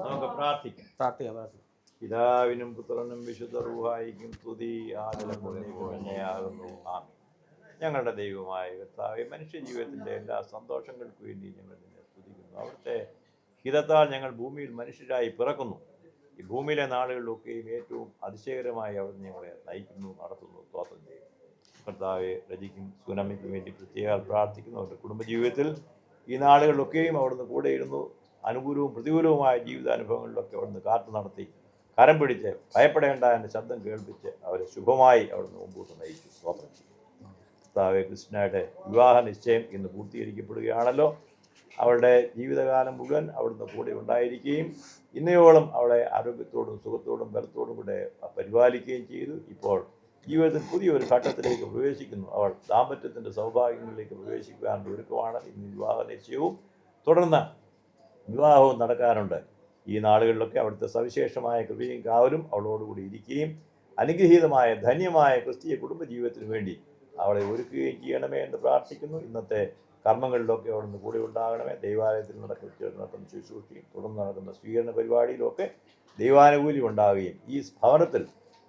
നമുക്ക് പ്രാർത്ഥിക്കാം. പിതാവിനും പുത്രനും വിശുദ്ധ റൂഹായിക്കും സ്തുതി, ആദിലും തന്നെയാകുന്നു. ആമേൻ. ഞങ്ങളുടെ ദൈവമായ കർത്താവേ, മനുഷ്യ ജീവിതത്തിൻ്റെ എല്ലാ സന്തോഷങ്ങൾക്കു വേണ്ടി ഞങ്ങൾ നിന്നെ സ്തുതിക്കുന്നു. അവിടുത്തെ ഹിതത്താൽ ഞങ്ങൾ ഭൂമിയിൽ മനുഷ്യരായി പിറക്കുന്നു. ഈ ഭൂമിയിലെ നാളുകളിലൊക്കെയും ഏറ്റവും അതിശയകരമായി അവിടുന്ന് ഞങ്ങളെ നയിക്കുന്നു, നടത്തുന്നു. സ്തോത്രം ചെയ്യും. കർത്താവെ, രജിക്കും സുനമിക്കും വേണ്ടി പ്രത്യേകം പ്രാർത്ഥിക്കുന്നു. അവരുടെ കുടുംബജീവിതത്തിൽ ഈ നാളുകളിലൊക്കെയും അവിടുന്ന് കൂടെയിരുന്നു അനുകൂലവും പ്രതികൂലവുമായ ജീവിതാനുഭവങ്ങളിലൊക്കെ അവിടുന്ന് കാത്തു നടത്തി കരം പിടിച്ച് ഭയപ്പെടേണ്ട എൻ്റെ ശബ്ദം കേൾപ്പിച്ച് അവരെ ശുഭമായി അവിടുന്ന് മുമ്പോട്ട് നയിച്ചു. സ്തോത്രം ചെയ്യും. കർത്താവെ, ക്രിസ്ത്യനായിട്ട് വിവാഹ നിശ്ചയം ഇന്ന് പൂർത്തീകരിക്കപ്പെടുകയാണല്ലോ. അവളുടെ ജീവിതകാലം മുഴുവൻ അവിടുന്ന് കൂടെ ഉണ്ടായിരിക്കുകയും ഇന്നയോളം അവളെ ആരോഗ്യത്തോടും സുഖത്തോടും ബലത്തോടും കൂടെ പരിപാലിക്കുകയും ചെയ്തു. ഇപ്പോൾ ജീവിതത്തിൽ പുതിയൊരു ഘട്ടത്തിലേക്ക് പ്രവേശിക്കുന്നു. അവൾ ദാമ്പത്യത്തിൻ്റെ സൗഭാഗ്യങ്ങളിലേക്ക് പ്രവേശിക്കുവാനുള്ള ഒരുക്കമാണ്. ഇന്ന് വിവാഹ നിശ്ചയവും തുടർന്ന് വിവാഹവും നടക്കാറുണ്ട്. ഈ നാളുകളിലൊക്കെ അവിടുത്തെ സവിശേഷമായ കൃപയും കാവലും അവളോടുകൂടി ഇരിക്കുകയും അനുഗ്രഹീതമായ ധന്യമായ ക്രിസ്തീയ കുടുംബജീവിതത്തിനു വേണ്ടി അവളെ ഒരുക്കുകയും ചെയ്യണമേ എന്ന് പ്രാർത്ഥിക്കുന്നു. ഇന്നത്തെ കർമ്മങ്ങളിലൊക്കെ അവിടുന്ന് കൂടെ ഉണ്ടാകണമേ. ദൈവാലയത്തിൽ നടക്കുന്ന ശുശ്രൂഷയും തുടർന്ന് നടക്കുന്ന സ്വീകരണ പരിപാടിയിലൊക്കെ ദൈവാനുകൂല്യം ഉണ്ടാവുകയും ഈ ഭവനത്തിൽ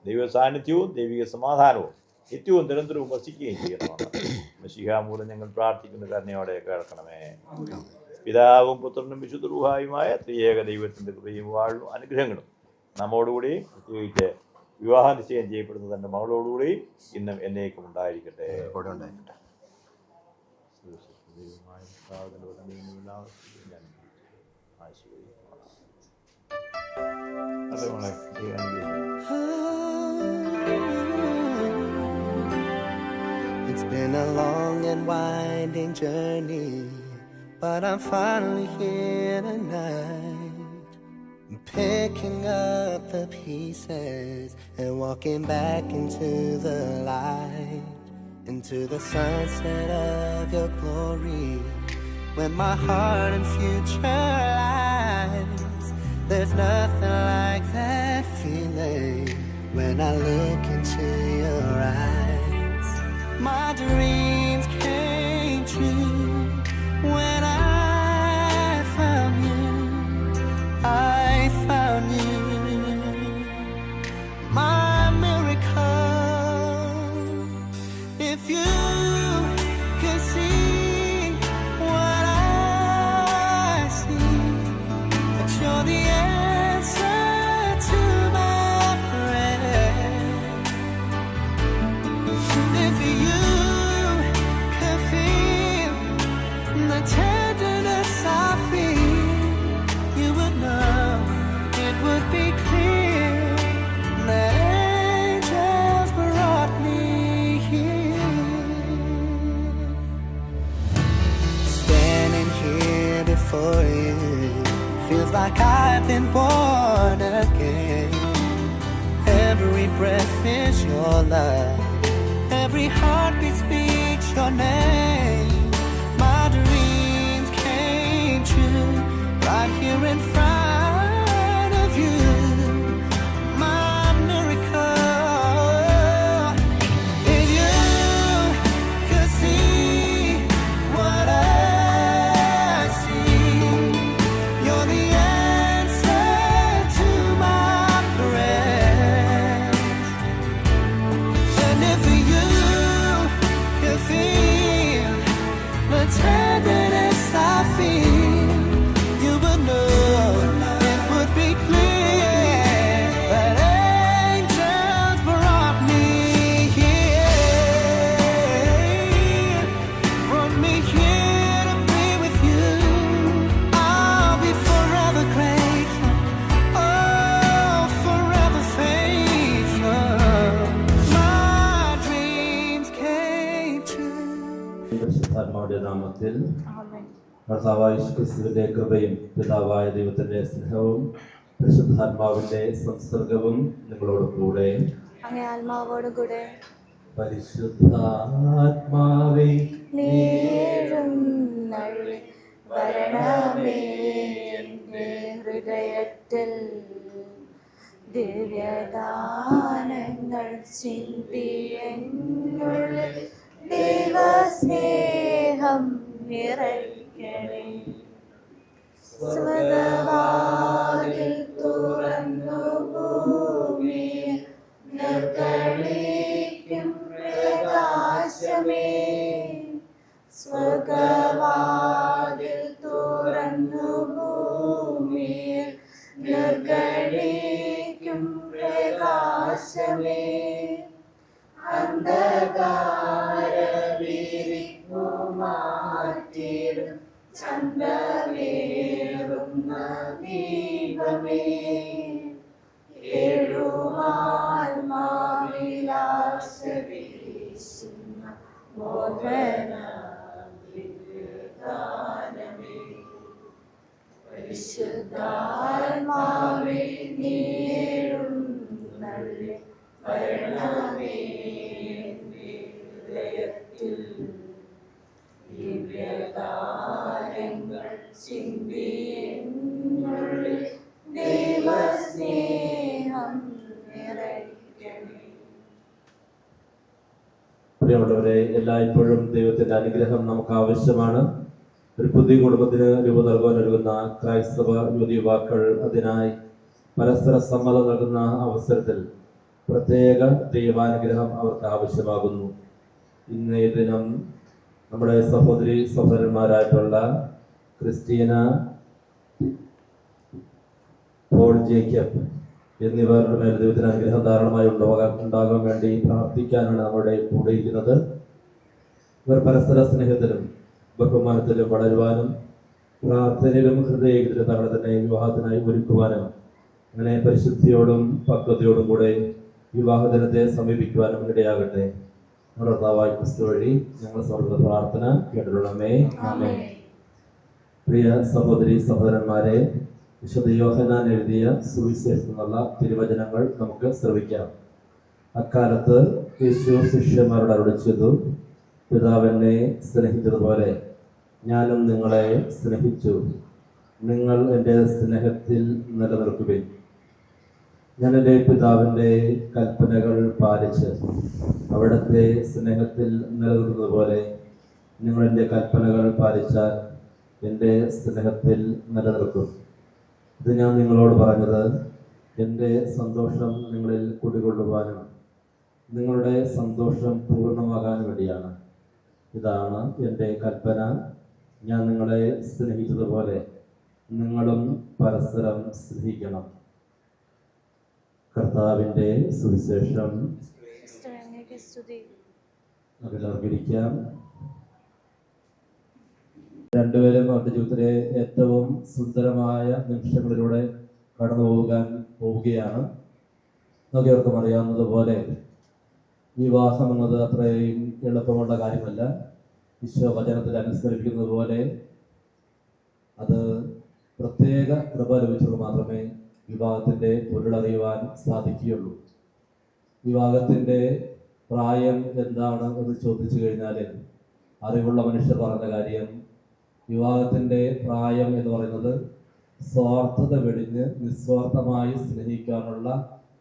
ദൈവ സാന്നിധ്യവും ദൈവിക സമാധാനവും നിത്യവും നിരന്തരവും വസിക്കുകയും ചെയ്യണമെന്ന് മശീഹ മൂലം ഞങ്ങൾ പ്രാർത്ഥിക്കുന്ന കരുണയോടെ കേൾക്കണമേ. പിതാവും പുത്രനും വിശുദ്ധ റൂഹായുമായ ത്രിയേക ദൈവത്തിൻ്റെ കൃപയും വാഴും അനുഗ്രഹങ്ങളും നമ്മോടുകൂടിയും പ്രത്യേകിച്ച് വിവാഹ നിശ്ചയം ചെയ്യപ്പെടുന്ന തൻ്റെ മകളോടുകൂടിയും ഇന്നും എന്നേക്കും ഉണ്ടായിരിക്കട്ടെ. It's been a long and winding journey, but I'm finally here tonight. I'm picking up the pieces and walking back into the light, into the sunset of your glory, when my heart and future lies. There's nothing like that feeling when I look into your eyes. My dreams came true when I found you. I found you, my miracle. If you could see what I see, that you're the answer to my prayer. If you could feel the tenderness I feel, you would know, it would be clear that angels brought me here. Standing here before you feels like I've been born again. Every breath is your love, every heartbeat speaks your name. My dreams came true right here in front of you, my miracle. If you could see what I see, you're the answer to my prayers. And if you could feel the tenderness I feel, you would know, it would be clear that angels brought me here, brought me here to be with you. I'll be forever grateful, oh, forever faithful. My dreams came true. പരിശുദ്ധാത്മാവിന്റെ നാമത്തിൽ കർത്താവായ യേശുക്രിസ്തുവിന്റെ കൃപയും പിതാവായ ദൈവത്തിന്റെ സ്നേഹവും പരിശുദ്ധാത്മാവിന്റെ സംസർഗവും നിങ്ങളോട് കൂടെ. അങ്ങേ ആത്മാവോടും കൂടെ. പരിശുദ്ധാത്മാവേ നേഴുന്നള്ളി വരണമേ എൻ്റെ ഹൃദയത്തിൽ, ദിവ്യദാനങ്ങൾ ചിന്തി എന്നുള്ളിൽ ദൈവസ്നേഹം നിറയ്ക്കണേ. സ്വതവാതിൽ ഭൂമിയിൽ നിർഗളിക്കും പ്രകാശമേ അന്ധകാരവിരിപ്പു മാറ്റിടും ചന്ദ്രമേറുന്ന ദീപമേ ഏഴുമാൽമാവിലാശവീശുന്ന മോഹനഗാനമേ പരിശുദ്ധാത്മാവേ നീയെഴുന്നള്ളി വരണമേ എൻ്റെ ഹൃദയത്തിൽ ദിവ്യഗാനങ്ങൾ ചിന്തി എന്നുള്ളിൽ ദൈവസ്നേഹം നിറയ്ക്കണേ. പ്രിയമുള്ളവരെ, എല്ലായ്പ്പോഴും ദൈവത്തിന്റെ അനുഗ്രഹം നമുക്ക് ആവശ്യമാണ്. ഒരു പുതിയ കുടുംബത്തിന് രൂപം നൽകാൻ ഒരുങ്ങുന്ന ക്രൈസ്തവ യുവതിയുവാക്കൾ അതിനായി പരസ്പര സമ്മതം നൽകുന്ന അവസരത്തിൽ പ്രത്യേക ദൈവാനുഗ്രഹം അവർക്ക് ആവശ്യമാകുന്നു. ഇന്നേ ദിനം നമ്മുടെ സഹോദരി സഹോദരന്മാരായിട്ടുള്ള ക്രിസ്റ്റീന, പോൾ ജേക്കബ് എന്നിവരുടെ മേൽ ദൈവത്തിന് അനുഗ്രഹം ധാരാളമായി ഉണ്ടാകാൻ വേണ്ടി പ്രാർത്ഥിക്കാനാണ് നമ്മുടെ കൂടെ ഇരിക്കുന്നത്. ഇവർ പരസ്പര സ്നേഹത്തിലും ബഹുമാനത്തിലും വളരുവാനും പ്രാർത്ഥനയിലും ഹൃദയത്തിലും തങ്ങളെ തന്നെ വിവാഹത്തിനായി ഒരുക്കുവാനും അങ്ങനെ പരിശുദ്ധിയോടും പക്വതയോടും കൂടെ വിവാഹദിനത്തെ സമീപിക്കുവാനും ഇടയാകട്ടെ. നമ്മുടെ കർത്താവായ ക്രിസ്തു വഴി ഞങ്ങൾ സമർപ്പിത പ്രാർത്ഥന കേട്ടുകൊള്ളണമേ. ആമേൻ. പ്രിയ സഹോദരി സഹോദരന്മാരെ, വിശുദ്ധ യോഹന്നാൻ എഴുതിയ സുവിശേഷത്തിൽ നിന്നുള്ള തിരുവചനങ്ങൾ നമുക്ക് ശ്രവിക്കാം. അക്കാലത്ത് യേശു ശിഷ്യന്മാരോട് അരുളി ചെയ്തു, പിതാവെന്നെ സ്നേഹിച്ചതുപോലെ ഞാനും നിങ്ങളെ സ്നേഹിച്ചു. നിങ്ങൾ എൻ്റെ സ്നേഹത്തിൽ നിലനിൽക്കുവിൻ. ഞാൻ എൻ്റെ പിതാവിൻ്റെ കൽപ്പനകൾ പാലിച്ച് അവിടുത്തെ സ്നേഹത്തിൽ നിലനിൽക്കുന്നത് പോലെ നിങ്ങൾ എൻ്റെ കൽപ്പനകൾ പാലിച്ചാൽ എൻ്റെ സ്നേഹത്തിൽ നിലനിൽക്കും. ഇത് ഞാൻ നിങ്ങളോട് പറഞ്ഞത് എൻ്റെ സന്തോഷം നിങ്ങളിൽ കുടികൊള്ളുവാനും നിങ്ങളുടെ സന്തോഷം പൂർണ്ണമാകാൻ വേണ്ടിയാണ്. ഇതാണ് എൻ്റെ കൽപ്പന, ഞാൻ നിങ്ങളെ സ്നേഹിച്ചതുപോലെ നിങ്ങളും പരസ്പരം സ്നേഹിക്കണം. കർത്താവിൻ്റെ സുവിശേഷം. നമുക്കെല്ലാവർക്കും ഇരിക്കാം. രണ്ടുപേരും അവരുടെ ജീവിതത്തിലെ ഏറ്റവും സുന്ദരമായ നിമിഷങ്ങളിലൂടെ കടന്നു പോവുകയാണ്. നമുക്ക് അവർക്കും അറിയാവുന്നതുപോലെ വിവാഹം എന്നത് അത്രയും എളുപ്പമുള്ള കാര്യമല്ല. ഈശോ വചനത്തിൽ അനുസ്മരിപ്പിക്കുന്നത് പോലെ അത് പ്രത്യേക കൃപ ലഭിച്ചവർക്ക് മാത്രമേ വിവാഹത്തിൻ്റെ പൊരുളറിയുവാൻ സാധിക്കുകയുള്ളൂ. വിവാഹത്തിൻ്റെ പ്രായം എന്താണ് എന്ന് ചോദിച്ചു കഴിഞ്ഞാൽ അറിവുള്ള മനുഷ്യർ പറഞ്ഞ കാര്യം, വിവാഹത്തിൻ്റെ പ്രായം എന്ന് പറയുന്നത് സ്വാർത്ഥത വെടിഞ്ഞ് നിസ്വാർത്ഥമായി സ്നേഹിക്കാനുള്ള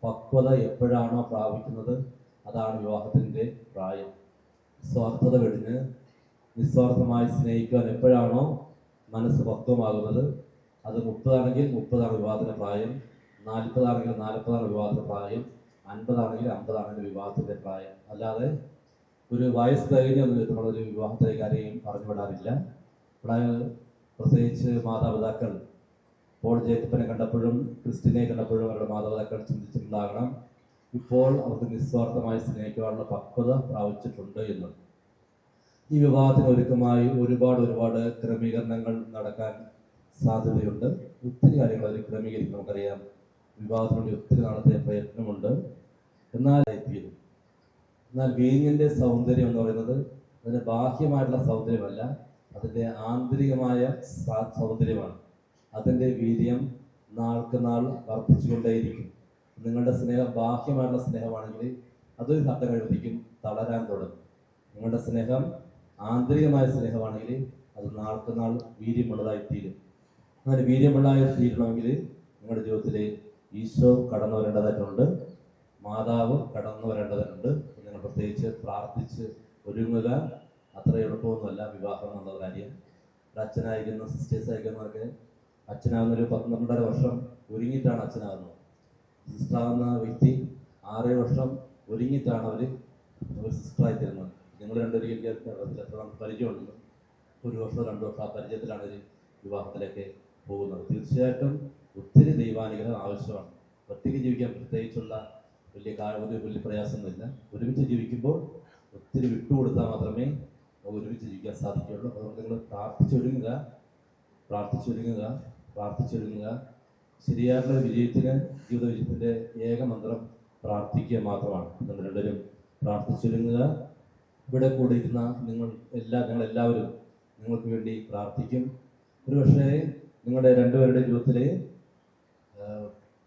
പക്വത എപ്പോഴാണോ പ്രാപിക്കുന്നത് അതാണ് വിവാഹത്തിൻ്റെ പ്രായം. സ്വാർത്ഥത വെടിഞ്ഞ് നിസ്വാർത്ഥമായി സ്നേഹിക്കാൻ എപ്പോഴാണോ മനസ്സ് പക്വമാകുന്നത്, അത് 30 ആണെങ്കിൽ 30 വിവാഹത്തിൻ്റെ പ്രായം, 40 ആണെങ്കിൽ 40 വിവാഹത്തിൻ്റെ പ്രായം, 50 ആണെങ്കിൽ 50 വിവാഹത്തിൻ്റെ പ്രായം. അല്ലാതെ ഒരു വയസ്സ് കഴിഞ്ഞൊന്നും നമ്മളൊരു വിവാഹത്തിലെ കാര്യം പറഞ്ഞു വിടാറില്ല. ഇവിടെ പ്രത്യേകിച്ച് മാതാപിതാക്കൾ പോൾ ജേക്കബിനെ കണ്ടപ്പോഴും ക്രിസ്റ്റിനെ കണ്ടപ്പോഴും അവരുടെ മാതാപിതാക്കൾ ചിന്തിച്ചിട്ടുണ്ടാകണം, ഇപ്പോൾ അവർക്ക് നിസ്വാർത്ഥമായി സ്നേഹിക്കുവാനുള്ള പക്വത പ്രാപിച്ചിട്ടുണ്ട് എന്ന്. ഈ വിവാഹത്തിന് ഒരുക്കമായി ഒരുപാട് ക്രമീകരണങ്ങൾ നടക്കാൻ സാധ്യതയുണ്ട്. ഒത്തിരി കാര്യങ്ങൾ അതിൽ ക്രമീകരിക്കും. നമുക്കറിയാം, വിവാഹത്തിന് വേണ്ടി ഒത്തിരി നാളത്തെ പ്രയത്നമുണ്ട്. എന്നാൽ വീഞ്ഞിൻ്റെ സൗന്ദര്യം എന്ന് പറയുന്നത് അതിൻ്റെ ബാഹ്യമായിട്ടുള്ള സൗന്ദര്യമല്ല, അതിൻ്റെ ആന്തരികമായ സൗന്ദര്യമാണ്. അതിൻ്റെ വീര്യം നാൾക്ക് നാൾ വർദ്ധിച്ചുകൊണ്ടേയിരിക്കും. നിങ്ങളുടെ സ്നേഹം ബാഹ്യമായിട്ടുള്ള സ്നേഹമാണെങ്കിൽ അതൊരു ഘട്ടം കഴിയുമ്പോഴേക്കും തളരാൻ തുടങ്ങും. നിങ്ങളുടെ സ്നേഹം ആന്തരികമായ സ്നേഹമാണെങ്കിൽ അത് നാൾക്ക് നാൾ വീര്യമുള്ളതായിത്തീരും. അങ്ങനെ വീര്യമുള്ളതായി തീരണമെങ്കിൽ നിങ്ങളുടെ ജീവിതത്തിൽ ഈശോ കടന്നു വരേണ്ടതായിട്ടുണ്ട്, മാതാവ് കടന്നു വരേണ്ടതായിട്ടുണ്ട്. നിങ്ങൾ പ്രത്യേകിച്ച് പ്രാർത്ഥിച്ച് ഒരുങ്ങുക. അത്ര എളുപ്പമൊന്നുമല്ല വിവാഹം എന്നുള്ള കാര്യം. ഒരു അച്ഛനായിരിക്കുന്ന സിസ്റ്റേഴ്സ് ആയിരിക്കുന്നവർക്ക് അച്ഛനാകുന്നൊരു 12 വർഷം ഒരുങ്ങിയിട്ടാണ് അച്ഛനാകുന്നത്. സിസ്റ്ററാകുന്ന വ്യക്തി 6 വർഷം ഒരുങ്ങിയിട്ടാണ് അവർ സിസ്റ്ററായി തരുന്നത്. നിങ്ങൾ രണ്ടുപേരും എത്ര നമുക്ക് പരിചയമുണ്ടെന്ന് 1 വർഷം 2 വർഷം ആ പരിചയത്തിലാണ് ഒരു വിവാഹത്തിലേക്ക് പോകുന്നത്. തീർച്ചയായിട്ടും ഒത്തിരി ദൈവാനുഗ്രഹം ആവശ്യമാണ്. ഒറ്റയ്ക്ക് ജീവിക്കാൻ പ്രത്യേകിച്ചുള്ള വലിയ പ്രയാസമൊന്നുമില്ല. ഒരുമിച്ച് ജീവിക്കുമ്പോൾ ഒത്തിരി വിട്ടുകൊടുത്താൽ മാത്രമേ ഒരുമിച്ച് ജീവിക്കാൻ സാധിക്കുകയുള്ളൂ. അതുകൊണ്ട് നിങ്ങൾ പ്രാർത്ഥിച്ചൊരുങ്ങുക. ശരിയായിട്ടുള്ള വിജയത്തിന്, ജീവിത വിജയത്തിൻ്റെ ഏക മന്ത്രം പ്രാർത്ഥിക്കുക മാത്രമാണ്. നിങ്ങൾ രണ്ടുപേരും പ്രാർത്ഥിച്ചൊരുങ്ങുക. ഇവിടെ കൂടിയിരുന്ന ഞങ്ങളെല്ലാവരും നിങ്ങൾക്ക് വേണ്ടി പ്രാർത്ഥിക്കും. ഒരുപക്ഷേ നിങ്ങളുടെ രണ്ടുപേരുടെ ജീവിതത്തിൽ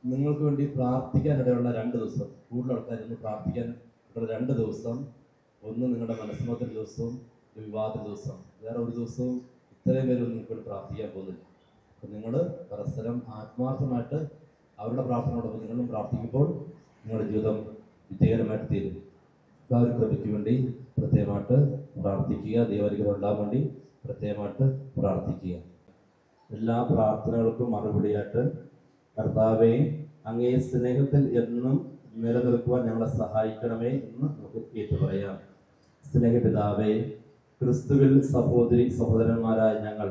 നിങ്ങൾക്ക് വേണ്ടി പ്രാർത്ഥിക്കാനിടയുള്ള 2 ദിവസം, കൂടുതൽ ആൾക്കാരൊന്ന് പ്രാർത്ഥിക്കാൻ ഉള്ള 2 ദിവസം, ഒന്ന് നിങ്ങളുടെ മനസ്സമ്മതത്തിൻ്റെ ദിവസവും ഒരു വിവാഹത്തിൻ്റെ ദിവസം. വേറെ ഒരു ദിവസവും ഇത്രയും പേരൊന്നും നിങ്ങൾക്ക് വേണ്ടി പ്രാർത്ഥിക്കാൻ പോകുന്നില്ല. അപ്പം നിങ്ങൾ പരസ്പരം ആത്മാർത്ഥമായിട്ട് അവരുടെ പ്രാർത്ഥനയോടൊപ്പം നിങ്ങളും പ്രാർത്ഥിക്കുമ്പോൾ നിങ്ങളുടെ ജീവിതം വിജയകരമായിട്ട് തീരും. ആ ഒരു കൃപയ്ക്ക് വേണ്ടി പ്രത്യേകമായിട്ട് പ്രാർത്ഥിക്കുക. ദൈവാനുഗ്രഹം ഉണ്ടാകാൻ വേണ്ടി പ്രത്യേകമായിട്ട് പ്രാർത്ഥിക്കുക. എല്ലാ പ്രാർത്ഥനകൾക്കും മറുപടിയായിട്ട് കർത്താവേ, അങ്ങേ സ്നേഹത്തിൽ എന്നും നിലനിൽക്കുവാൻ ഞങ്ങളെ സഹായിക്കണമേ എന്ന് നമുക്ക് ഏറ്റു പറയാം. സ്നേഹപിതാവേ, ക്രിസ്തുവിൽ സഹോദരന്മാരായ ഞങ്ങൾ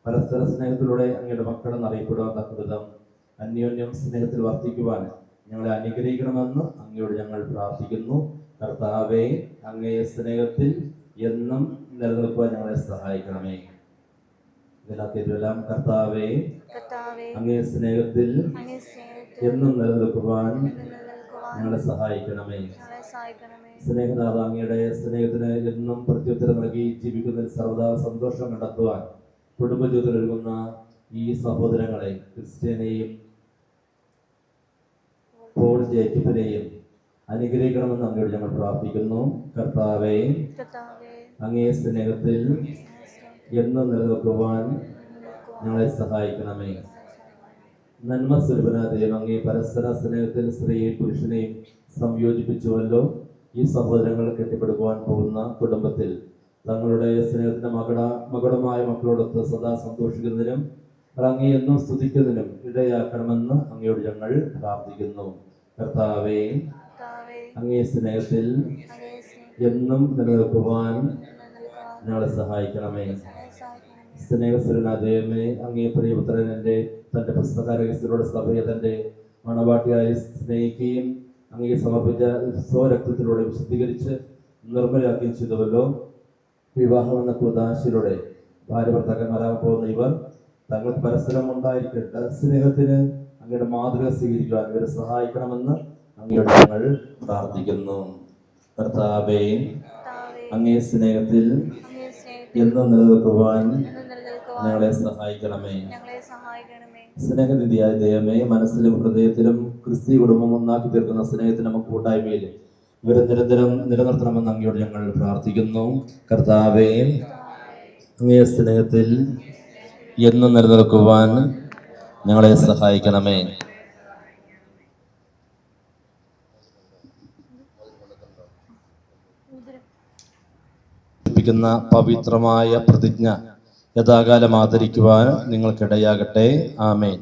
പരസ്പര സ്നേഹത്തിലൂടെ അങ്ങയുടെ മക്കളെന്നറിയപ്പെടുവാൻ തക്കവിധം അന്യോന്യം സ്നേഹത്തിൽ വർദ്ധിക്കുവാൻ ഞങ്ങളെ അനുഗ്രഹിക്കണമെന്ന് അങ്ങയോട് ഞങ്ങൾ പ്രാർത്ഥിക്കുന്നു. കർത്താവേ, അങ്ങേ സ്നേഹത്തിൽ എന്നും നിലനിൽക്കുവാൻ ഞങ്ങളെ സഹായിക്കണമേ. ഇതിനകത്തെല്ലാം കർത്താവേ, അങ്ങേ സ്നേഹത്തിൽ എന്നും നിലനിൽക്കുവാൻ ഞങ്ങളെ സഹായിക്കണമേ. സ്നേഹനാഥ, അങ്ങയുടെ സ്നേഹത്തിന് എന്നും പ്രത്യുത്തരം നൽകി ജീവിക്കുന്നതിൽ സർവ്വതാ സന്തോഷം കണ്ടെത്തുവാൻ കുടുംബജീവിതത്തിൽ ഒരുങ്ങുന്ന ഈ സഹോദരങ്ങളെ, ക്രിസ്ത്യനെയും പോൾ ജേക്കബിനെയും അനുഗ്രഹിക്കണമെന്ന് അങ്ങയോട് ഞങ്ങൾ പ്രാർത്ഥിക്കുന്നു. കർത്താവേ, അങ്ങേ സ്നേഹത്തിൽ എന്നും നിലനിൽക്കുവാൻ ഞങ്ങളെ സഹായിക്കണമേ. നന്മ സ്വരൂപനായ ദൈവം, അങ്ങേ പരസ്പര സ്നേഹത്തിൽ സ്ത്രീയെയും പുരുഷനെയും സംയോജിപ്പിച്ചുവല്ലോ. ഈ സഹോദരങ്ങൾ കെട്ടിപ്പടുക്കുവാൻ പോകുന്ന കുടുംബത്തിൽ തങ്ങളുടെ സ്നേഹത്തിന്റെ മകളുമായ മക്കളോടൊത്ത് സദാ സന്തോഷിക്കുന്നതിനും അങ്ങേ എന്നും സ്തുതിക്കുന്നതിനും ഇടയാക്കണമെന്ന് അങ്ങയോട് ഞങ്ങൾ പ്രാർത്ഥിക്കുന്നു. കർത്താവേ, അങ്ങേ സ്നേഹത്തിൽ എന്നും നിലനിൽക്കുവാൻ ഞങ്ങളെ സഹായിക്കണമേ. സ്നേഹസ്വരനായ ദൈവമേ, അങ്ങേ പ്രിയപുത്രനെ തന്റെ പുസ്തകാരകസ്ഥരുടെ സഭയെ തന്റെ മണവാട്ടിയായി സ്നേഹിക്കുകയും അങ്ങേ സമർപ്പിച്ച സ്വരക്തത്തിലൂടെ വിശുദ്ധീകരിച്ച് നിർമ്മലയാക്കുകയും ചെയ്തുവല്ലോ. വിവാഹം എന്ന കൂദാശയിലൂടെ ഭാര്യ ഭർത്താക്കന്മാരാകാൻ പോകുന്ന ഇവർ തങ്ങൾക്ക് പരസ്പരം ഉണ്ടായിരിക്കേണ്ട സ്നേഹത്തിന് അങ്ങയുടെ മാതൃക സ്വീകരിക്കുവാൻ ഇവരെ സഹായിക്കണമെന്ന് അങ്ങയോട് ഞങ്ങൾ പ്രാർത്ഥിക്കുന്നു. കർത്താവേ, അങ്ങേ സ്നേഹത്തിൽ എന്നും നിലനിൽക്കുവാൻ ഞങ്ങളെ സഹായിക്കണമേ. സ്നേഹനിധിയായ ദൈവമേ, മനസ്സിലും ഹൃദയത്തിലും ക്രിസ്തീയ കുടുംബം ഒന്നാക്കി തീർക്കുന്ന സ്നേഹത്തിന് നമുക്ക് കൂട്ടായ്മയിൽ ഇവരെ നിരന്തരം നിലനിർത്തണമെന്ന് അങ്ങയോട് ഞങ്ങൾ പ്രാർത്ഥിക്കുന്നു. കർത്താവേ, അങ്ങേ സ്നേഹത്തിൽ എന്നും നിലനിൽക്കുവാൻ ഞങ്ങളെ സഹായിക്കണമേ. പവിത്രമായ പ്രതിജ്ഞ യഥാകാലം ആദരിക്കുവാൻ നിങ്ങൾക്കിടയാകട്ടെ. ആമേൻ.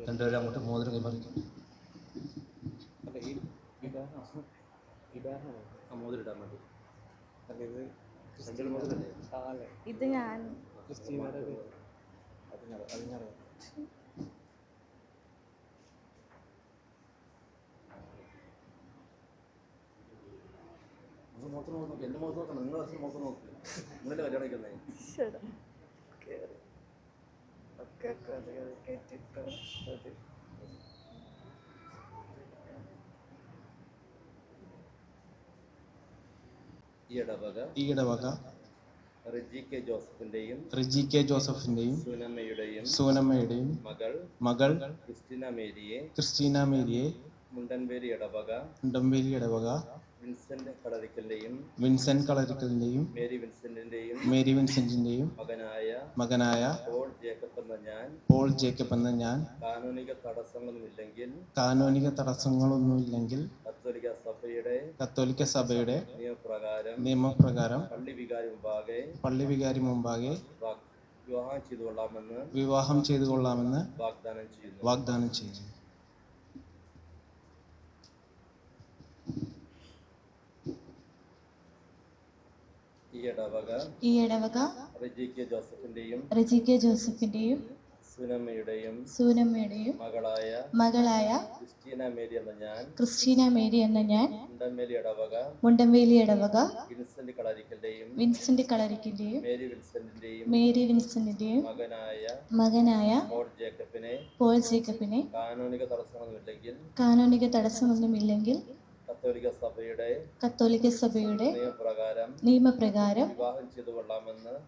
രണ്ടുപേരും അങ്ങോട്ട് മോതിരം കൈമാറിക്കും. മോതിരിടാൻ വേണ്ടി ഇത് ഞാൻ എന്റെ മുഖത്ത് നോക്കണം, നിങ്ങളുടെ മുഖത്ത് നോക്ക്. നിങ്ങളുടെ കല്യാണം കഴിക്കുന്നേ ഈ ഇടവക റിജി കെ ജോസഫിന്റെയും സൂനമ്മയുടെയും മകൾ ക്രിസ്റ്റീന മേരിയെ മുണ്ടൻവേലി ഇടവക വിൻസെന്റ് കളരിക്കലിന്റെയും മേരി വിൻസെന്റിന്റെയും മകനായ പോൾ ജേക്കബ് എന്ന ഞാൻ കാനോനിക തടസ്സങ്ങളൊന്നുമില്ലെങ്കിൽ കത്തോലിക്ക സഭയുടെ നിയമപ്രകാരം പള്ളി വികാരി മുമ്പാകെ വിവാഹം ചെയ്തു കൊള്ളാമെന്ന് വാഗ്ദാനം ചെയ്യുന്നു. ഈ ഇടവക റെജി കെ ജോസഫിന്റെയും സൂനമ്മയുടെയും മകളായ ക്രിസ്റ്റീന മേരി എന്ന ഞാൻ മുണ്ടംവേലി ഇടവക വിൻസെന്റ് കളരിക്കന്റെയും മേരി വിൻസെന്റിന്റെയും മകനായ പോൾ ജേക്കബിനെ കാനോനിക തടസ്സമൊന്നുമില്ലെങ്കിൽ കത്തോലിക്ക സഭയുടെ നിയമപ്രകാരം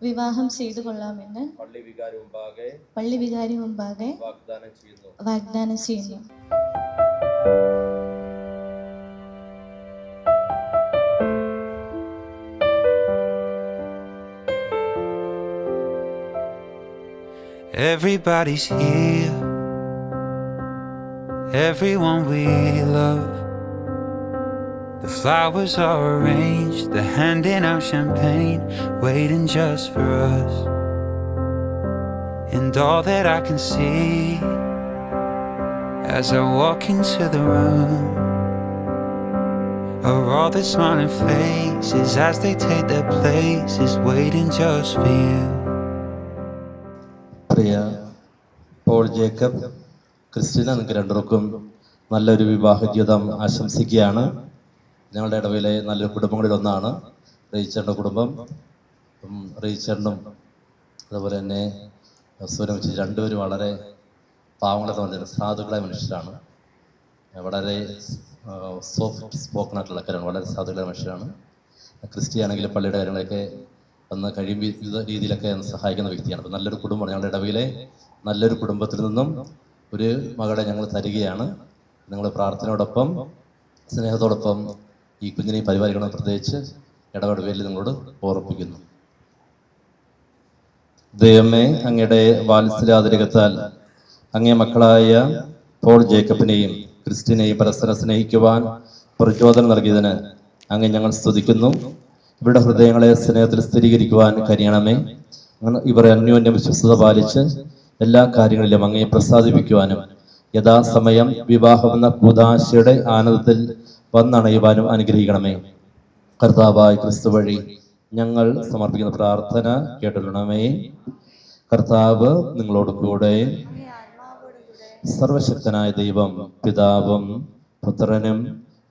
വിവാഹം ചെയ്തു കൊള്ളാമെന്ന് പള്ളി വികാരി മുമ്പാകെ വാഗ്ദാനം ചെയ്യുന്നു. Everybody's here, everyone we love. The flowers are arranged, they're handing out champagne, waiting just for us. And all that I can see as I walk into the room are all the smiling faces as they take their places, waiting just for you. പ്രിയ Paul Jacob, Christina, നിങ്ങൾക്ക് രണ്ടുപേർക്കും നല്ലൊരു വിവാഹ ജീവിതം ആശംസിക്കുകയാണ്. ഞങ്ങളുടെ ഇടവയിലെ നല്ലൊരു കുടുംബങ്ങളിൽ ഒന്നാണ് റീച്ചറിൻ്റെ കുടുംബം. റീച്ചറിനും അതുപോലെ തന്നെ സൂര്യമിച്ച് രണ്ടുപേരും വളരെ പാവങ്ങളെ പറഞ്ഞ സാധുക്കളായ മനുഷ്യരാണ്. വളരെ സോഫ്റ്റ് സ്പോക്കൺ ആയിട്ടുള്ള കാര്യമാണ്. വളരെ സാധുക്കളായ മനുഷ്യരാണ്. ക്രിസ്ത്യാനെങ്കിലും പള്ളിയുടെ കാര്യങ്ങളൊക്കെ വന്ന് കഴിയുമ്പോൾ വിവിധ രീതിയിലൊക്കെ സഹായിക്കുന്ന വ്യക്തിയാണ്. അപ്പോൾ നല്ലൊരു കുടുംബമാണ്. ഞങ്ങളുടെ ഇടവയിലെ നല്ലൊരു കുടുംബത്തിൽ നിന്നും ഒരു മകളെ ഞങ്ങൾ തരികയാണ്. നിങ്ങൾ പ്രാർത്ഥനയോടൊപ്പം സ്നേഹത്തോടൊപ്പം ഈ കുഞ്ഞിനെ പരിപാലിക്കണം. പ്രത്യേകിച്ച് ഇടപെടവേലിൽ നിങ്ങളോട് ഓർമ്മിപ്പിക്കുന്നു. ദൈവമേ, അങ്ങയുടെ വാത്സല്യാതിരകത്താൽ അങ്ങേ മക്കളായ പോൾ ജേക്കബിനെയും ക്രിസ്റ്റിനെയും പരസ്പരം സ്നേഹിക്കുവാൻ പ്രചോദനം നൽകിയതിന് അങ്ങ് ഞങ്ങൾ സ്തുതിക്കുന്നു. ഇവരുടെ ഹൃദയങ്ങളെ സ്നേഹത്തിൽ സ്ഥിരീകരിക്കുവാൻ കഴിയണമേ. ഇവരെ അന്യോന്യം വിശ്വസ്തത പാലിച്ച് എല്ലാ കാര്യങ്ങളിലും അങ്ങയെ പ്രസാദിപ്പിക്കുവാനും യഥാസമയം വിവാഹമെന്ന കൂദാശയുടെ ആനന്ദത്തിൽ വന്നണയുവാനും അനുഗ്രഹിക്കണമേ. കർത്താവായ ക്രിസ്തു വഴി ഞങ്ങൾ സമർപ്പിക്കുന്ന പ്രാർത്ഥന കേട്ടുകൊള്ളണമേ. കർത്താവ് നിങ്ങളോട് കൂടെ. സർവശക്തനായ ദൈവം പിതാവും പുത്രനും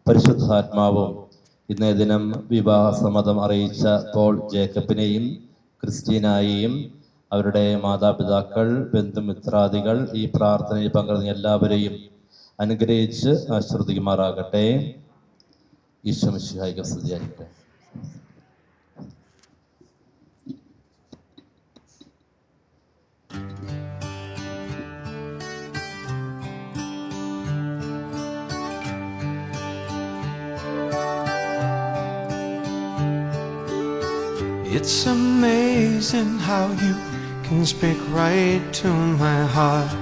പരിശുദ്ധാത്മാവും ഇന്നേ ദിനം വിവാഹ സമ്മതം അറിയിച്ച പോൾ ജേക്കബിനെയും ക്രിസ്റ്റീനായെയും അവരുടെ മാതാപിതാക്കൾ, ബന്ധുമിത്രാദികൾ, ഈ പ്രാർത്ഥനയിൽ പങ്കെടുക്കുന്ന എല്ലാവരെയും അനുഗ്രഹിച്ച് ആശീർവദിക്കുമാറാകട്ടെ. ഈശോ മിശിഹായ്ക്ക് സ്തുതിയായിരിക്കട്ടെ. It's amazing how you can speak right to my heart.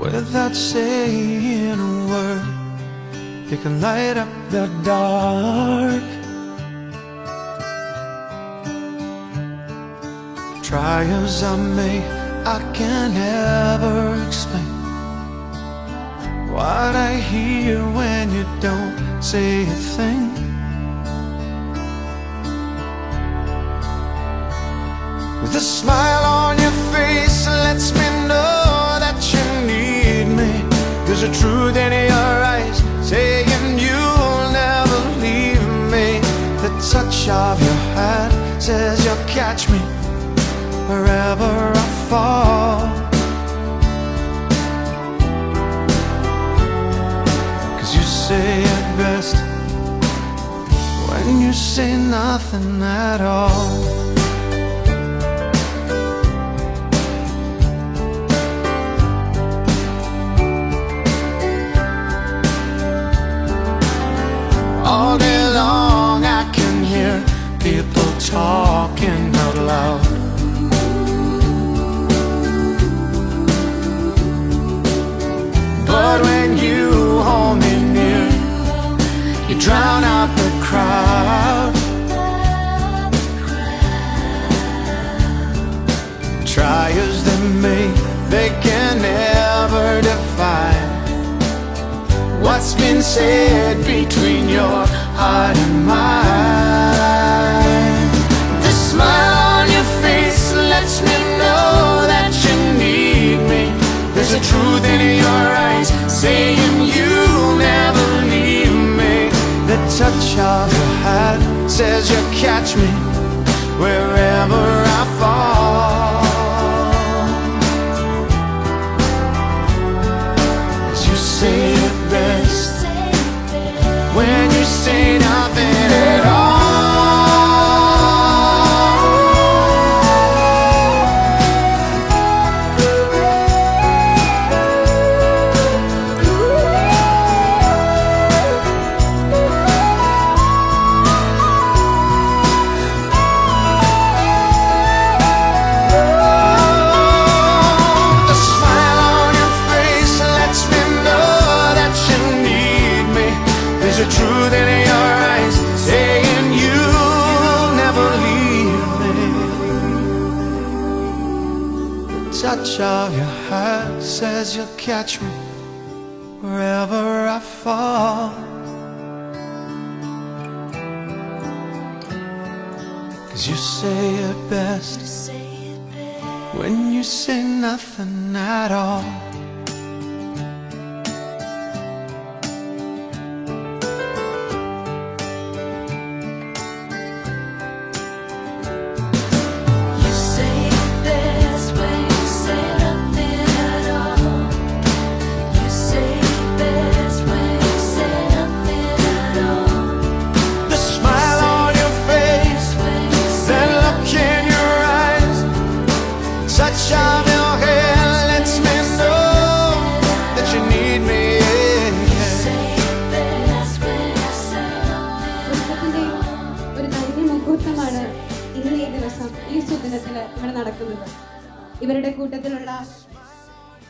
Without saying a word, you can light up the dark. Try as I may, I can't ever explain what I hear when you don't say a thing. With a smile on your face lets me know that you need me. There's a truth in your eyes saying you'll never leave me. The touch of your hand says you'll catch me wherever I fall. Say it best when you say nothing at all. All day long I can hear people talking out loud. what's been said between your heart and mine. The smile on your face lets me know that you need me. There's a truth in your eyes saying you'll never leave me. The touch of your hand says you'll catch me wherever I fall. 'Cause you say it best when you say nothing at all. The smile on your face lets me know that you need me. There's a truth in your eyes saying you'll never leave me. The touch of your hand says you'll catch me wherever I fall. 'Cause you say it best when you say nothing at all. You say it best when you say nothing at all. You say it best when you say nothing at all. The smile on your face, that look in your eyes, touch of your hair lets me know that you need me. സ്വർഗത്തിന്റെയും ഒരു ധന്യ മുഹൂർത്തമാണ് ഇന്ന് ഈ ദിവസം ഈ സുദിനത്തിൽ ഇവിടെ നടക്കുന്നത്. ഇവരുടെ കൂട്ടത്തിലുള്ള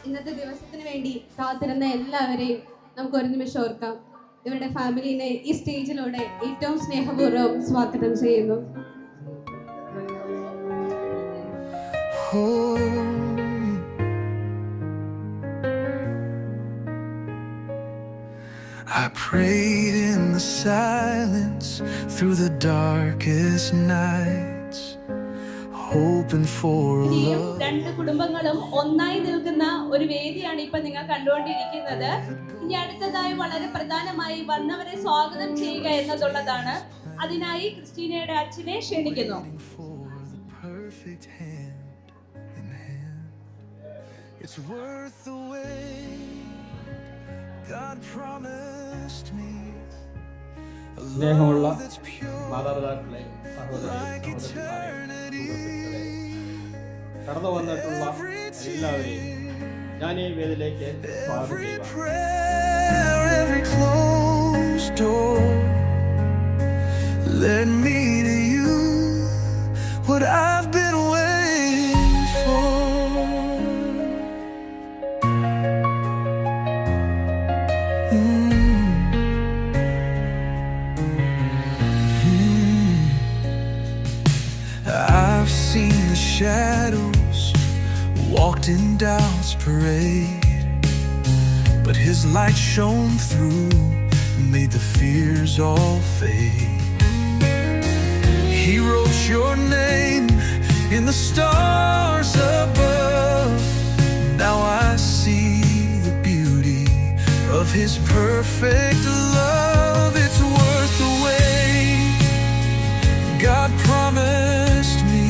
ഇന്നത്തെ ദിവസത്തിന് വേണ്ടി കാത്തിരുന്ന എല്ലാവരെയും നമുക്ക് ഒരു നിമിഷം ഓർക്കാം. ഇവരുടെ ഫാമിലിനെ ഈ സ്റ്റേജിലൂടെ ഏറ്റവും സ്നേഹപൂർവ്വം സ്വാഗതം ചെയ്യുന്നു. I prayed in the silence through the darkest nights, hoping for a ഇനിയും love. രണ്ട് കുടുംബങ്ങളും ഒന്നായി നിൽക്കുന്ന ഒരു വേദിയാണ് ഇപ്പൊ നിങ്ങൾ കണ്ടുകൊണ്ടിരിക്കുന്നത്. ഇനി അടുത്തതായി വളരെ പ്രധാനമായി വന്നവരെ സ്വാഗതം ചെയ്യുക എന്നതുള്ളതാണ്. അതിനായി ക്രിസ്റ്റീനയുടെ അച്ഛനെ ക്ഷണിക്കുന്നു. For the perfect hand in hand, it's worth the wait. God promised me a സ്നേഹമുള്ള love that's pure മാതാപിതാക്കളെ, സഹോദരി like eternity. കടന്നു വന്നിട്ടുള്ള എല്ലാവരെയും ഞാൻ ഈ വേദിയിലേക്ക് സ്വാഗതം Every ചെയ്യുക. prayer, every closed door led me to you, what I've been waiting for. I've seen the shadows, walked in doubt's parade, but his light shone through, made the fears all fade. He wrote your name in the stars above. Now I see the beauty of his perfect love. It's worth the wait. God promised me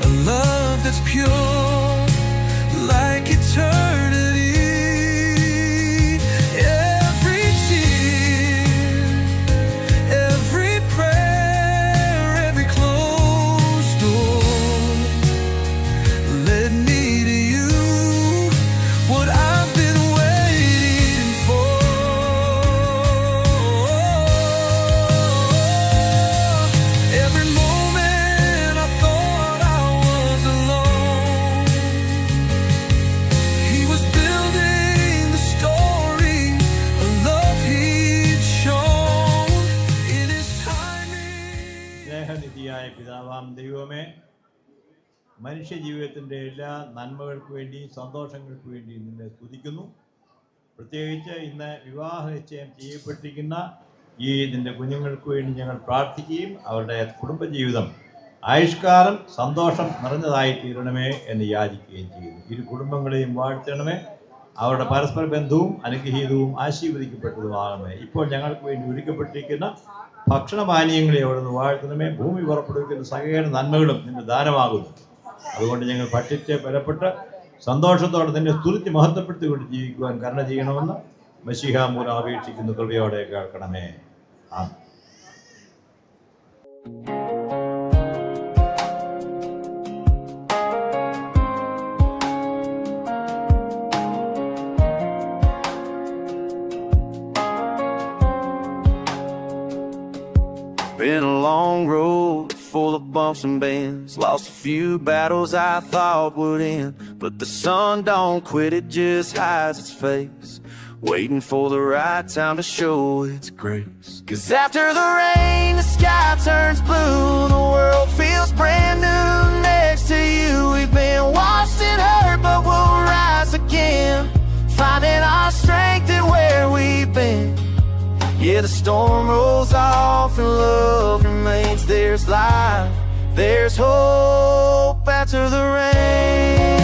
a love that's pure like eternity. Every tear, every prayer, every closed door led me to you, what I've been waiting for. Every moment I thought I was alone, he was building the story, a love he'd shown in his timing. സ്നേഹനിധിയായ പിതാവാം ദൈവമേ, മനുഷ്യ ജീവിതത്തിൻ്റെ എല്ലാ നന്മകൾക്ക് വേണ്ടിയും സന്തോഷങ്ങൾക്ക് വേണ്ടിയും നിന്നെ സ്തുതിക്കുന്നു. പ്രത്യേകിച്ച് ഇന്ന് വിവാഹ നിശ്ചയം ചെയ്യപ്പെട്ടിരിക്കുന്ന ഈ ഇതിൻ്റെ കുഞ്ഞുങ്ങൾക്ക് വേണ്ടി ഞങ്ങൾ പ്രാർത്ഥിക്കുകയും അവരുടെ കുടുംബജീവിതം ആയുഷ്കാലം സന്തോഷം നിറഞ്ഞതായി തീരണമേ എന്ന് യാചിക്കുകയും ചെയ്യുന്നു. ഇരു കുടുംബങ്ങളെയും വാഴ്ത്തണമേ. അവരുടെ പരസ്പര ബന്ധവും അനുഗ്രഹീതവും ആശീർവദിക്കപ്പെട്ടതുമാകണമേ. ഇപ്പോൾ ഞങ്ങൾക്ക് വേണ്ടി ഒരുക്കപ്പെട്ടിരിക്കുന്ന ഭക്ഷണപാനീയങ്ങളെ അവിടുന്ന് വാഴ്ത്തണമേ. ഭൂമി പുറപ്പെടുവിക്കുന്ന സകല നന്മകളും നിന്റെ ദാനമാകുന്നു. അതുകൊണ്ട് ഞങ്ങൾ ഭക്ഷിച്ച് ബലപ്പെട്ട് സന്തോഷത്തോടെ തന്നെ സ്തുതിച്ച് മഹത്വപ്പെടുത്തിക്കൊണ്ട് ജീവിക്കുവാൻ കരുണ ചെയ്യണമെന്ന് മശീഹ മൂലം അപേക്ഷിക്കുന്നു. കൃപയോടെ കേൾക്കണമേ. ആമേൻ. Been a long road full of bumps and bends. Lost a few battles I thought would end, but the sun don't quit, it just hides its face, waiting for the right time to show its grace. 'Cause after the rain, the sky turns blue, the world feels brand new next to you. We've been washed and hurt, but we'll rise again, finding our strength in where we've been. Yeah, the storm rolls off and love remains. There's life, there's hope after the rain.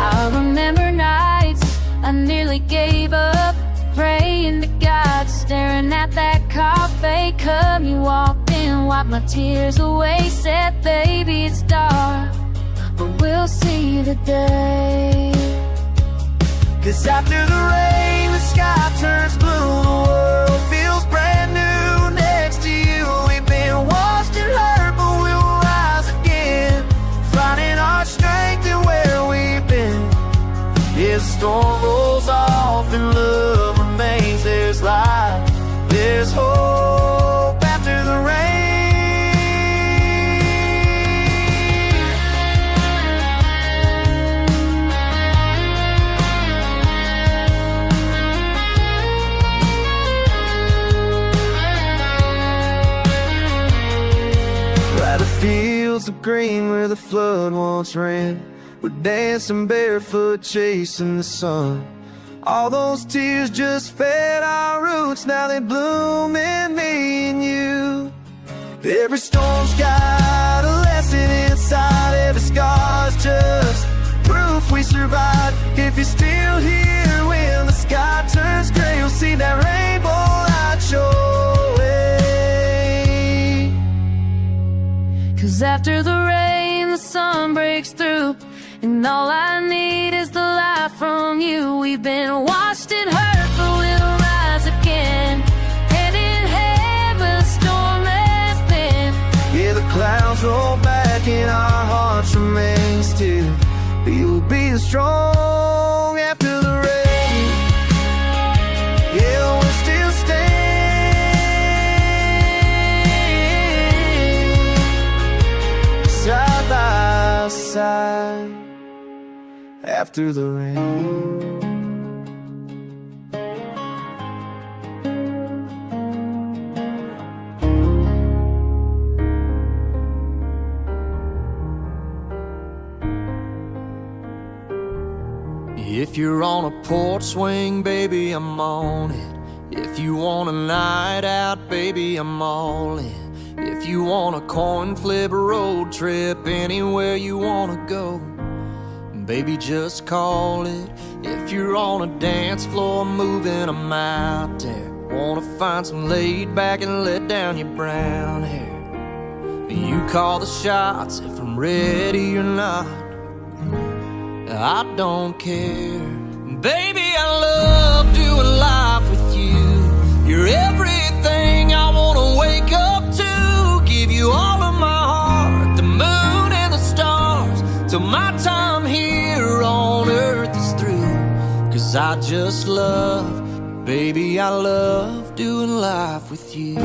I remember nights I nearly gave up, praying to God, staring at that coffee cup. You walked in, wiped my tears away, said, baby, it's dark, but we'll see the day. 'Cause after the rain, the sky turns blue, the world feels brand new next to you. We've been washed and hurt, but we'll rise again, finding our strength in where we've been. Yeah, the storm rolls off and love remains. There's life, there's hope after the rain. Fields of green where the flood once ran, we're dancing barefoot chasing the sun. All those tears just fed our roots, now they bloom in me and you. Every storm's got a lesson inside, every scar's just proof we survived. If you're still here when the sky turns gray, you'll see that rainbow light your way. 'Cause after the rain, the sun breaks through, and all I need is the light from you. We've been washed and hurt, but we'll rise again, hand in hand where the storm has been. Yeah, the clouds roll back and our hearts remain still. You'll be strong after the rain. Yeah, we're still standing side by side after the rain. If you're on a porch swing, baby, I'm on it. If you want a night out, baby, I'm all in. If you want a coin flip road trip, anywhere you wanna go, baby, just call it. If you're on a dance floor moving, I'm out there. Wanna find some laid back and let down your brown hair. You call the shots if I'm ready or not, I don't care. Baby, I love doing life with you. You're everything I wanna wake up to. Give you all of my heart, the moon and the stars, till my time here on earth is through. 'Cause I just love, baby, I love doing life with you.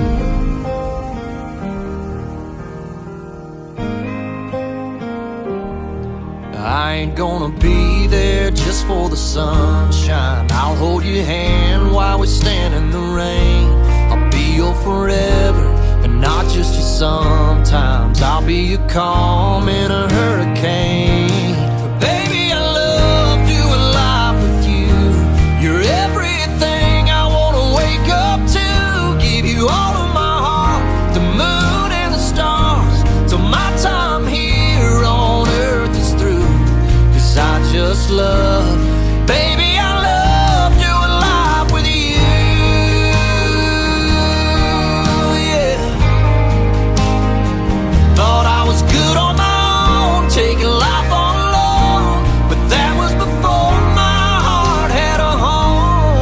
I ain't gonna be there just for the sunshine. I'll hold your hand while we stand in the rain. I'll be your forever and not just your sometimes. I'll be your calm in a hurricane. just love. Baby, I love doing life with you. Yeah. Thought I was good on my own, taking life on alone, but that was before my heart had a home.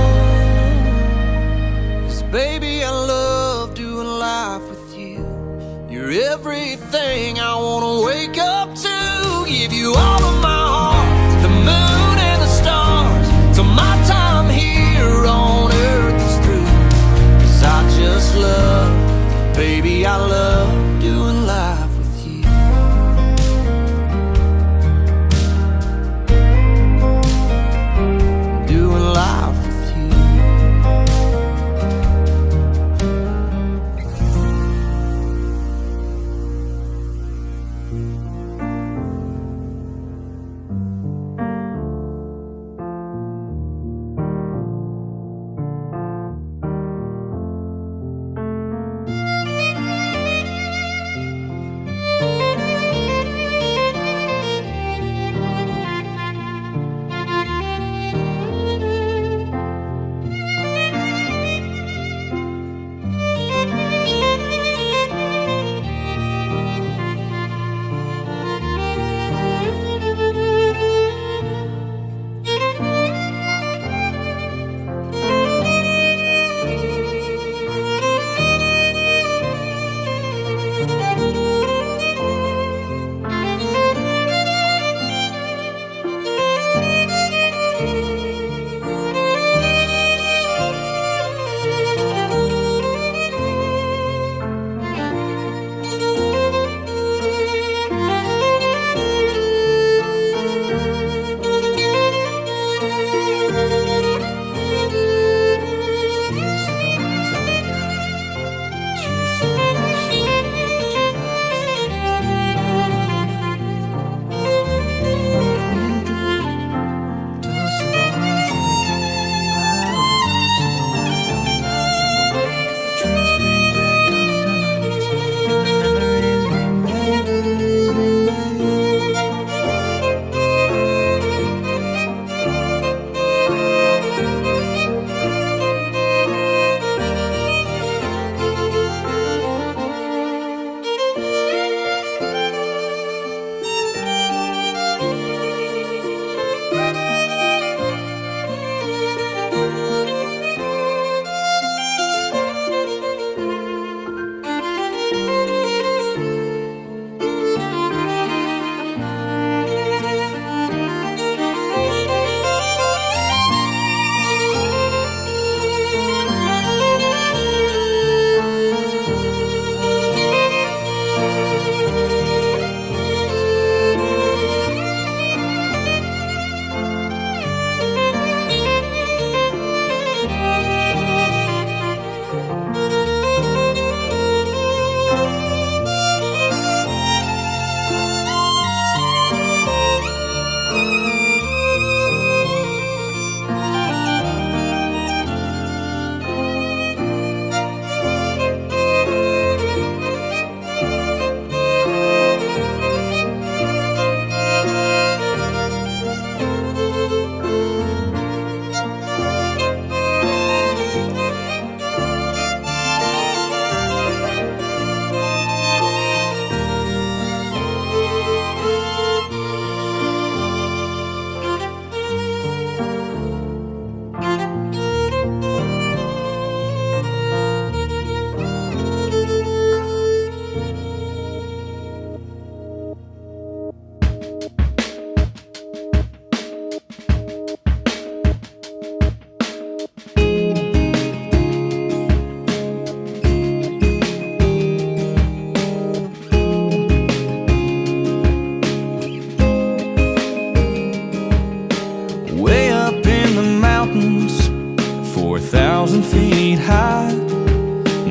'Cause baby, I love doing life with you. You're everything I wanna wake up to. Give you all of my heart, the moon and the stars, till my time here on earth is through. 'Cause I just love, baby, I love doing life with you. Doing life with you.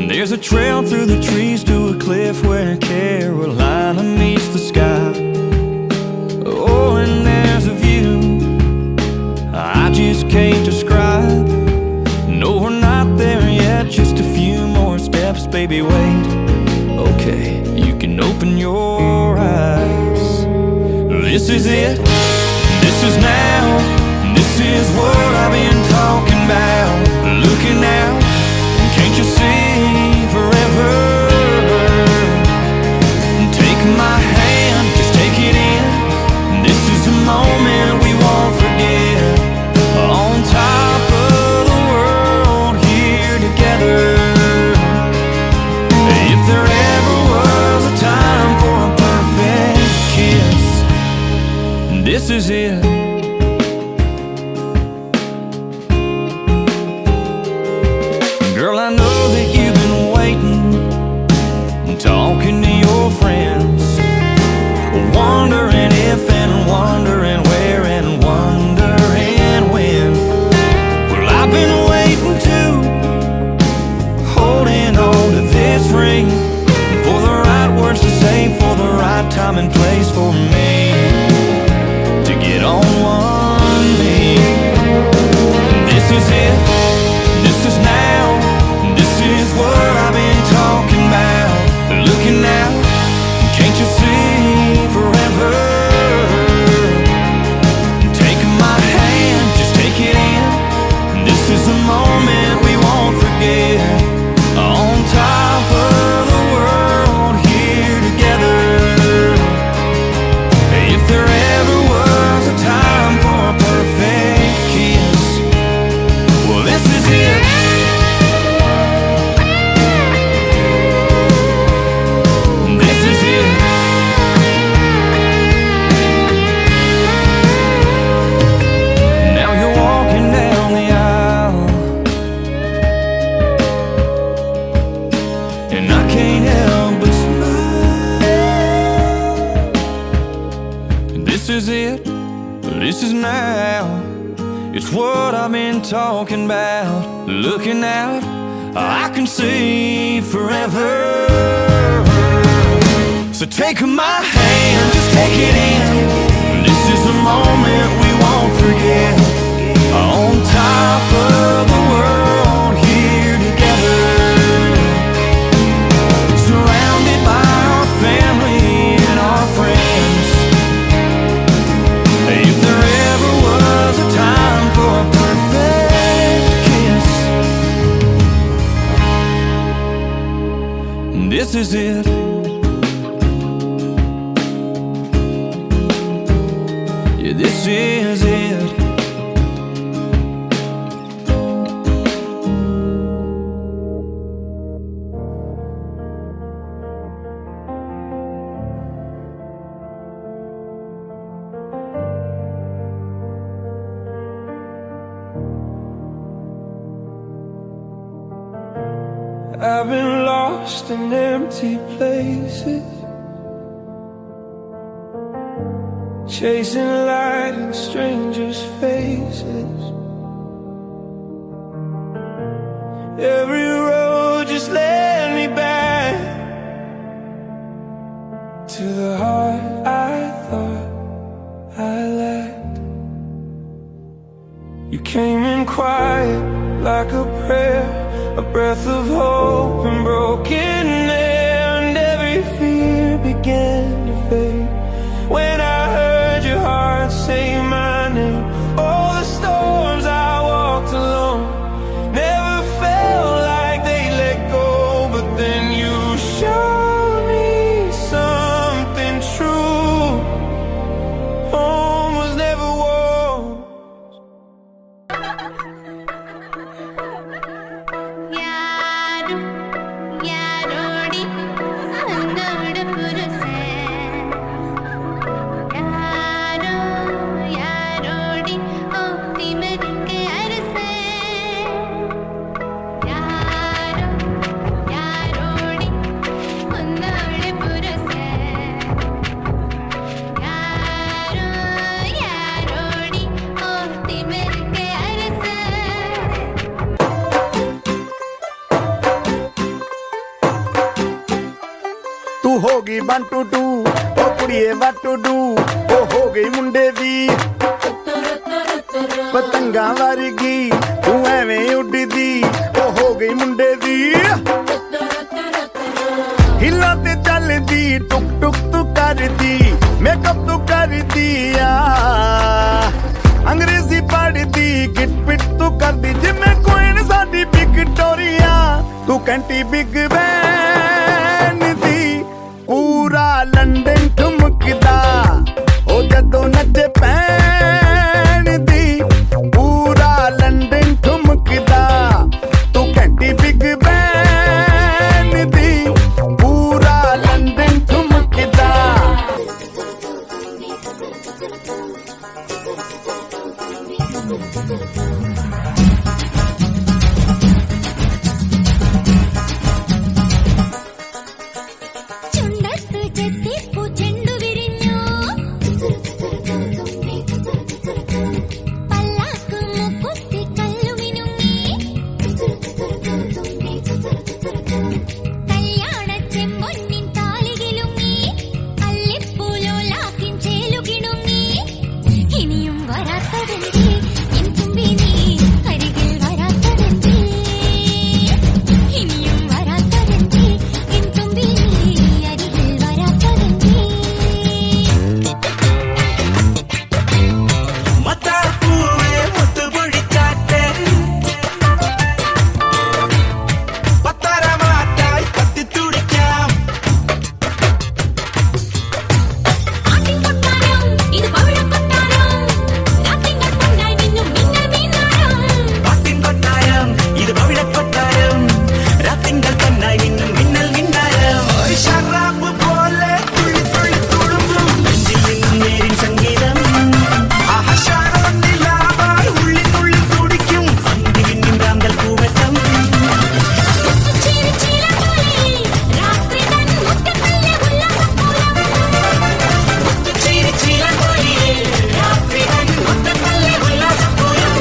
There's a trail through the trees to a cliff where Carolina meets the sky. Oh, and there's a view I just can't describe. No, we're not there yet, just a few more steps, baby, wait. Okay, you can open your eyes. This is it, this is now. This is it. Girl, I know that you've been waiting, talking to your friends, wondering if and wondering where and wondering when. Well, I've been waiting too, holding on to this ring, for the right words to say, for the right time and place for me to get on one knee. This is it, this is now, this is what I've been talking about. Looking out, can't you see forever? Taking my hand, just take it in. This is a moment we won't forget. On top of the world, here together. If there ever was a time for a perfect kiss, well, this is it. This is it. Now you're walking down the aisle, and I can't help but smile. This is it, this is now. It's what I've been talking about. Looking out, I can see forever. So take my hand, just take it in. This is a moment we won't forget. On top of the world, here together. Surrounded by our family and our friends. If there ever was a time for a perfect kiss, this is it. Yeah, this is it. I've been lost in empty places, chasing light in strangers' faces. Every road just led me back to the heart I thought I lacked. You came in quiet like a prayer, a breath of hope and broken air, and every fear began to fade when I heard your heart say my name. All the storms I walked alone never felt like they let go, but then you showed me something true. Home was never warm. तू होगी 1 2 2 ओ कुड़िए what to do ओ हो गई मुंडे दी पतंगा वर्गी तू एवें उड़दी ओ हो गई मुंडे दी हिला ते चलदी टुक टुक तू करदी मेकअप तू करदी आ अंग्रेजी पढ़दी गिट पिट तू करदी जिमें क्वीन साडी विक्टोरिया तू कैंटी बिग बैन दी पूरा लंदन ठुमकदा ओ जदों नचे पैन दी पूरा लंदन ठुमकदा तू कैंटी बिग बैन दी पूरा लंदन ठुमकदा ചുണ്ടത്ത് ചെത്തിപ്പൂ ചെണ്ടു വിരിഞ്ഞു പല്ലാക്ക് മുക്കുത്തി കല്ലുമിനുങ്ങി കല്യാണ ചെമ്പൊന്നിൻ താലികിലുങ്ങി അല്ലിപ്പൂലോലാക്കിൻ ചേലുകിണുങ്ങി ഇനിയും വരാത്തതെന്തേ എൻ തുമ്പി നീ അരികിൽ വരാത്തതെന്തേ ഇനിയും വരാത്തതെന്തേ എൻ തുമ്പി നീ അരികിൽ വരാത്തതെന്തേ മത്താർപ്പൂവേ മുത്തുപൊഴിച്ചാട്ടെ പത്തരമാറ്റായി കത്തിത്തുടിക്കാം ആട്ടിൻ കൊട്ടാരം ഇത് പവിഴക്കൊട്ടാരം രാത്രികൾ പൊന്നായി മിന്നും മിന്നൽ മീനാരം പാട്ടിൻ കൊട്ടാരം ഇത് പവിഴക്കൊട്ടാരം രാത്തിങ്കൾ പൊന്നായി മിന്നും മിന്നൽ മിന്നാരം ഷറാബ് പോലെ തുള്ളി തുള്ളി തുളുമ്പും നെഞ്ചിൽ നിന്നും നേരിൻ സംഗീതം ആഹാരൊന്നിലാവാൻ ഉള്ളിൽ തുള്ളി തുടിക്കും അന്തിവിന്നും രാന്തൽ പൂവറ്റം ചിരി ചിലപോലെ രാത്രി തൻ മുറ്റത്തല്ലേ ഉല്ലാസപ്പൂരം ചിരി ചിലമ്പൊലിയേ രാത്രി തൻ മുറ്റത്തല്ലേ ഉല്ലാസപ്പൂരം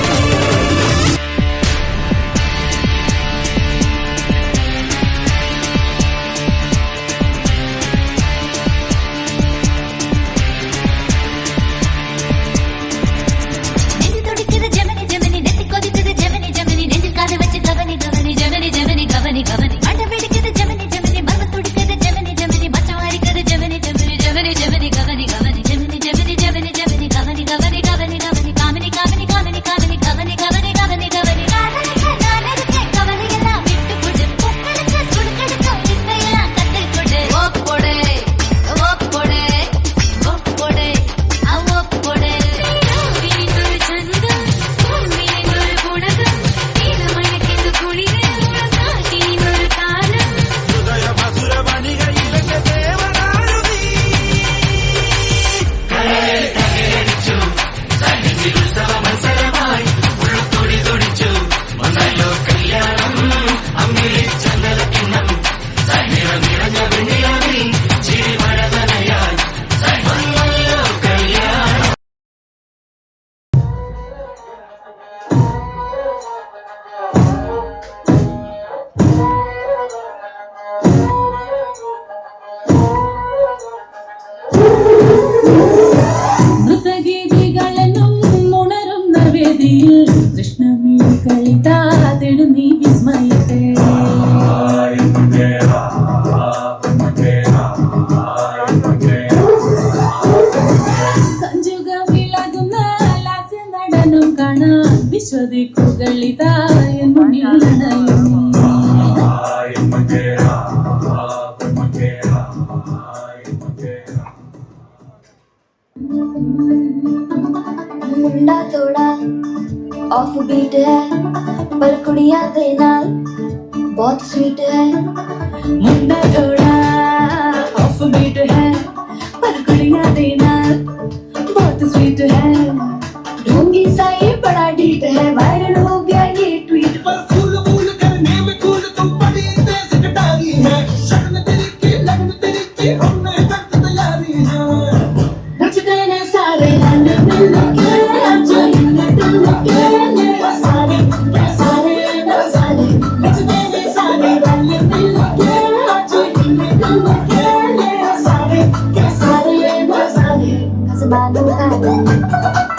നെഞ്ചിൽ തുടിക്കുന്നത് ജമനി ജമനി നെത്തി കൊതിച്ചത് ജമനി ജമനി നെഞ്ചിൽ കാത് വെച്ച് ഗവനി ഗവനി ജമനി ജമനി ഗവനി ഗവനി അണ്ട പിടിച്ചത് ജമനി ജമനി മർമ്മ തുടിച്ചത് ജമനി ജമനി മച്ചമാരിക്കത് ജമനി ജമനി ജമനി ജമനി ഗവനി ഗവനി ജമനി ജമനി ജമനി ജമനി ഗവനി ഗവനി ഗവനി ഗവനി കാമിനി കാമിനി കാമിനി കാമിനി ഗവനി ഗവനി ഗവനി ഗവനി കവനിയെല്ലാം വിട്ടുകൊട് പൊക്കളൊക്കെ സുടുക്കെടുക്കും ഇത്രയെല്ലാം കത്തിക്കൊട് ഓപ്പോടെ ഓപ്പോടെ ഓപ്പോടെ ആ ഓപ്പോടെ വീണൊരു ചന്തം വീണൊരു ഗുണകം വീണമയക്കിത് കുളികൾ കാട്ടിനൊരു കാലം നൃത്തഗീതികളെന്നും ഉണരുന്ന വേദിയിൽ കൃഷ്ണമീ കളിതാതെടു നീ വിസ്മയത്തെ കഞ്ചുകം വിളകുന്ന ലാസ്യ നടനം കാണാൻ വിശ്വദിക്കുകളിതായ മുന്നിൽ അണയുന്നു मुंडा थोड़ा ऑफ बीट है पर कुड़ियां के नाल बहुत स्वीट है मुंडा थोड़ा ऑफ बीट है पर कुड़ियां दे नाल बहुत स्वीट है ढोंगी सा ये बड़ा डीट है वायरल हो गया ये ट्वीट पर फूल फूल करने में कूल तुम बड़ी तेज कटारी है शर्म तेरी की लगन तेरी की हमने तक तैयारी है नच गए सारे रंग मिल के आज हिलने डुल के सारे सारे सारे नच गए सारे रंग मिल के आज हिलने डुल के सारे सारे सारे कसबानों का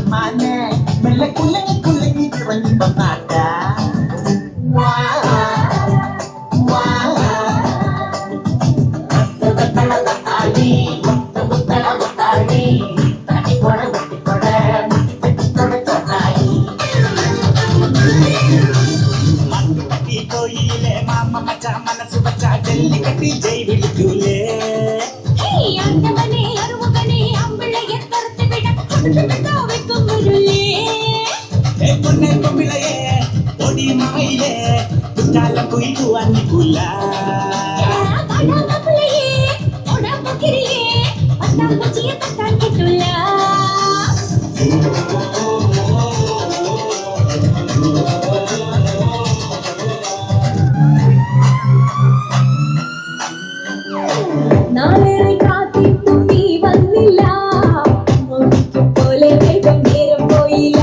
മാനെ മെല്ലെ കുല്ലങ്ങി കുല്ലങ്ങി ഇറങ്ങി വന്നാട്ട കോയിലെ മാമ മച്ച മനസ്സ് വച്ച ജല്ലിക്കട്ടി ജയ് വിളിക്കൂലേ പൊന്നെ പൊമ്പിളയെ ഒടി മയിലെ കുറ്റാലം കുയിലു അന്നിക്കൂല നാളേറെ കാത്തിട്ടും നീ വന്നില്ല പോലെ വേഗം നേരം പോയില്ല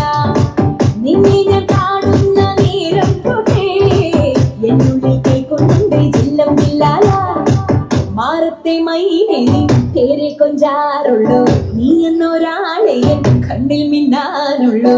നിന്നെ ഞാൻ കാണുന്ന നേരം തൊട്ടേ എന്നുള്ളിൽ കേൾക്കുന്നുണ്ട് ജില്ലം ജില്ലാല മാറത്തെ മൈനെ പേരെ കൊഞ്ചാറുള്ളൂ നീ എന്നൊരാളെ എൻ കണ്ണിൽ മിന്നാനുള്ളൂ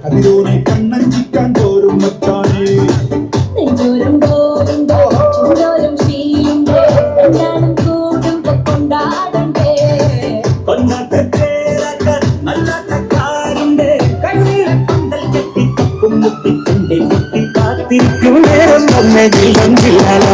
അതിലൂടെ കണ്ണഞ്ചിക്കാൻ തോറും മച്ചാനേ നെഞ്ചോരം തോറുമ്പോ ചൂടോരം ശീലുമ്പോ കല്യാണം കൂടുമ്പോ കൊണ്ടാടണ്ടേ കൊണ്ടാട്ടത്തേരൊക്കെ നല്ലാട്ടക്കാരുണ്ട് കണ്ണീരക്കുണ്ടൽ കെട്ടി തപ്പും മുട്ടിച്ചുണ്ട് മുട്ടി കാത്തിരിക്കും നേരം വന്ന ജീവൻ ജില്ലാല